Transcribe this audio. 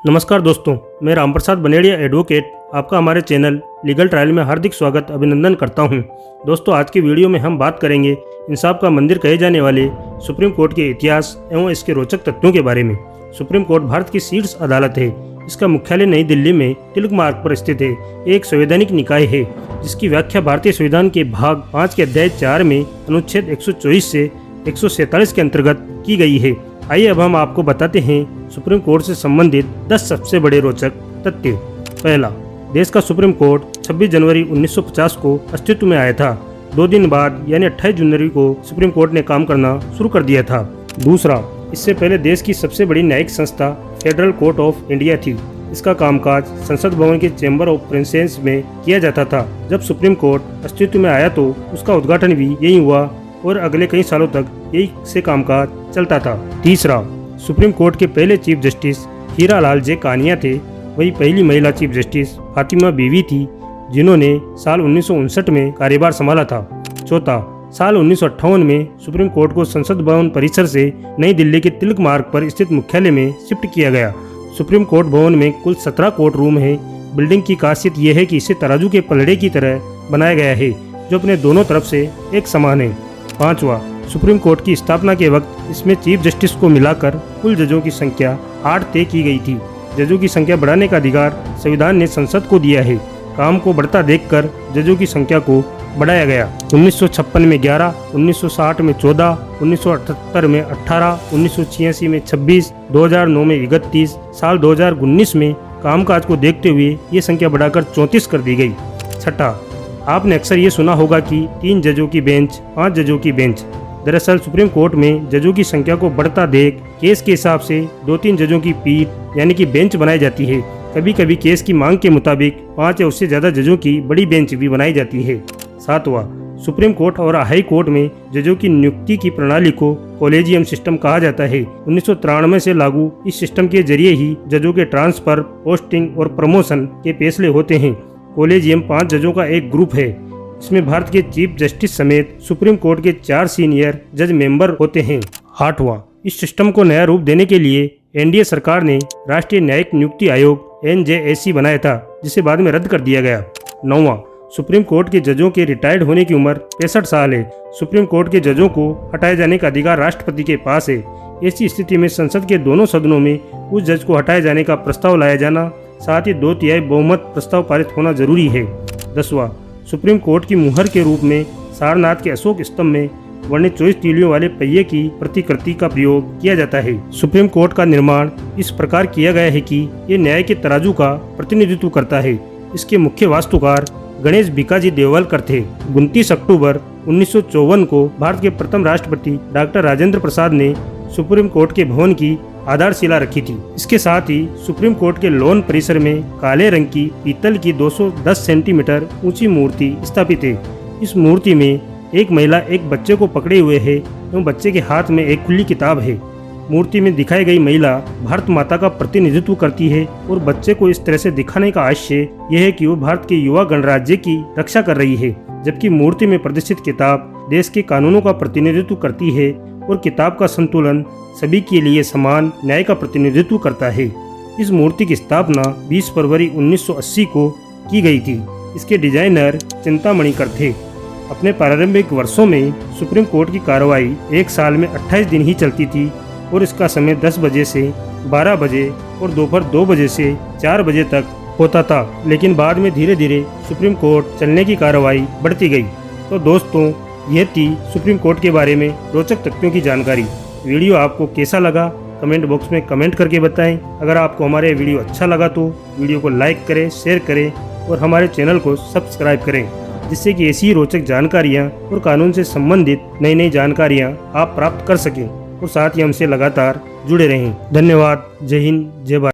नमस्कार दोस्तों, मैं रामप्रसाद बनेड़िया एडवोकेट आपका हमारे चैनल लीगल ट्रायल में हार्दिक स्वागत अभिनंदन करता हूं। दोस्तों, आज की वीडियो में हम बात करेंगे इंसाफ का मंदिर कहे जाने वाले सुप्रीम कोर्ट के इतिहास एवं इसके रोचक तथ्यों के बारे में। सुप्रीम कोर्ट भारत की शीर्ष अदालत है। इसका मुख्यालय नई दिल्ली में तिलक मार्ग पर स्थित है। एक संवैधानिक निकाय है जिसकी व्याख्या भारतीय संविधान के भाग 5 के अध्याय 4 में अनुच्छेद 124 से 147 के अंतर्गत की गई है। आइए अब हम आपको बताते हैं सुप्रीम कोर्ट से संबंधित 10 सबसे बड़े रोचक तथ्य। पहला, देश का सुप्रीम कोर्ट 26 जनवरी 1950 को अस्तित्व में आया था। 2 दिन बाद यानी 28 जनवरी को सुप्रीम कोर्ट ने काम करना शुरू कर दिया था। दूसरा, इससे पहले देश की सबसे बड़ी न्यायिक संस्था फेडरल कोर्ट ऑफ इंडिया थी। इसका कामकाज संसद भवन के चैम्बर ऑफ प्रिंसेस में किया जाता था। जब सुप्रीम कोर्ट अस्तित्व में आया तो उसका उद्घाटन भी यही हुआ और अगले कई सालों तक यही से कामकाज चलता था। तीसरा, सुप्रीम कोर्ट के पहले चीफ जस्टिस हीरा लाल जे कानिया थे। वही पहली महिला चीफ जस्टिस फातिमा बीवी थी जिन्होंने साल 1959 में कार्यभार संभाला था। चौथा, साल 1958 में सुप्रीम कोर्ट को संसद भवन परिसर से नई दिल्ली के तिलक मार्ग पर स्थित मुख्यालय में शिफ्ट किया गया। सुप्रीम कोर्ट भवन में कुल 17 कोर्ट रूम है। बिल्डिंग की खासियत यह है कि इसे तराजू के पलड़े की तरह बनाया गया है जो अपने दोनों तरफ से एक समान है। पांचवा, सुप्रीम कोर्ट की स्थापना के वक्त इसमें चीफ जस्टिस को मिलाकर कुल जजों की संख्या 8 तय की गई थी। जजों की संख्या बढ़ाने का अधिकार संविधान ने संसद को दिया है। काम को बढ़ता देखकर जजों की संख्या को बढ़ाया गया। 1956 में 11, 1960 में 14, 1978 में 18, 1986 में 26, 2009 में 31, साल 2019 में कामकाज को देखते हुए ये संख्या बढ़ाकर 34 कर दी गई। छठा, आपने अक्सर ये सुना होगा कि 3 जजों की बेंच, 5 जजों की बेंच। दरअसल सुप्रीम कोर्ट में जजों की संख्या को बढ़ता देख केस के हिसाब से 2-3 जजों की पीठ यानी कि बेंच बनाई जाती है। कभी कभी केस की मांग के मुताबिक 5 या उससे ज्यादा जजों की बड़ी बेंच भी बनाई जाती है। सातवां, सुप्रीम कोर्ट और हाई कोर्ट में जजों की नियुक्ति की प्रणाली को कॉलेजियम सिस्टम कहा जाता है। 1993 से लागू इस सिस्टम के जरिए ही जजों के ट्रांसफर, पोस्टिंग और प्रमोशन के फैसले होते हैं। कॉलेजियम 5 जजों का एक ग्रुप है। इसमें भारत के चीफ जस्टिस समेत सुप्रीम कोर्ट के 4 सीनियर जज मेंबर होते हैं। 8वां, इस सिस्टम को नया रूप देने के लिए एनडीए सरकार ने राष्ट्रीय न्यायिक नियुक्ति आयोग NJAC बनाया था जिसे बाद में रद्द कर दिया गया। 9वां, सुप्रीम कोर्ट के जजों के रिटायर्ड होने की उम्र 65 साल है। सुप्रीम कोर्ट के जजों को हटाए जाने का अधिकार राष्ट्रपति के पास है। ऐसी स्थिति में संसद के दोनों सदनों में उस जज को हटाए जाने का प्रस्ताव लाया जाना, साथ ही 2/3 बहुमत प्रस्ताव पारित होना जरूरी है। 10वां, सुप्रीम कोर्ट की मुहर के रूप में सारनाथ के अशोक स्तंभ में वर्णित 24 तीलियों वाले पहिए की प्रतिकृति का प्रयोग किया जाता है। सुप्रीम कोर्ट का निर्माण इस प्रकार किया गया है कि ये न्याय के तराजू का प्रतिनिधित्व करता है। इसके मुख्य वास्तुकार गणेश भिकाजी देवलकर थे। 29 अक्टूबर 1954 को भारत के प्रथम राष्ट्रपति डॉक्टर राजेंद्र प्रसाद ने सुप्रीम कोर्ट के भवन की आधारशिला रखी थी। इसके साथ ही सुप्रीम कोर्ट के लॉन परिसर में काले रंग की पीतल की 210 सेंटीमीटर ऊंची मूर्ति स्थापित है। इस मूर्ति में एक महिला एक बच्चे को पकड़े हुए है एवं बच्चे के हाथ में एक खुली किताब है। मूर्ति में दिखाई गई महिला भारत माता का प्रतिनिधित्व करती है और बच्चे को इस तरह से दिखाने का आशय यह है कि वो भारत के युवा गणराज्य की रक्षा कर रही है, जबकि मूर्ति में प्रदर्शित किताब देश के कानूनों का प्रतिनिधित्व करती है और किताब का संतुलन सभी के लिए समान न्याय का प्रतिनिधित्व करता है। इस मूर्ति की स्थापना 20 फरवरी 1980 को की गई थी। इसके डिजाइनर चिंतामणिकर थे। अपने प्रारंभिक वर्षों में सुप्रीम कोर्ट की कार्रवाई 1 साल में 28 दिन ही चलती थी और इसका समय 10 बजे से 12 बजे और दोपहर 2 बजे से 4 बजे तक होता था। लेकिन बाद में धीरे धीरे सुप्रीम कोर्ट चलने की कार्रवाई बढ़ती गई। तो दोस्तों, यह थी सुप्रीम कोर्ट के बारे में रोचक तथ्यों की जानकारी। वीडियो आपको कैसा लगा कमेंट बॉक्स में कमेंट करके बताएं। अगर आपको हमारे वीडियो अच्छा लगा तो वीडियो को लाइक करें, शेयर करें और हमारे चैनल को सब्सक्राइब करें, जिससे कि ऐसी रोचक जानकारियां और कानून से संबंधित नई जानकारियां आप प्राप्त कर सकें और साथ ही हमसे लगातार जुड़े रहें। धन्यवाद। जय हिंद, जय भारत।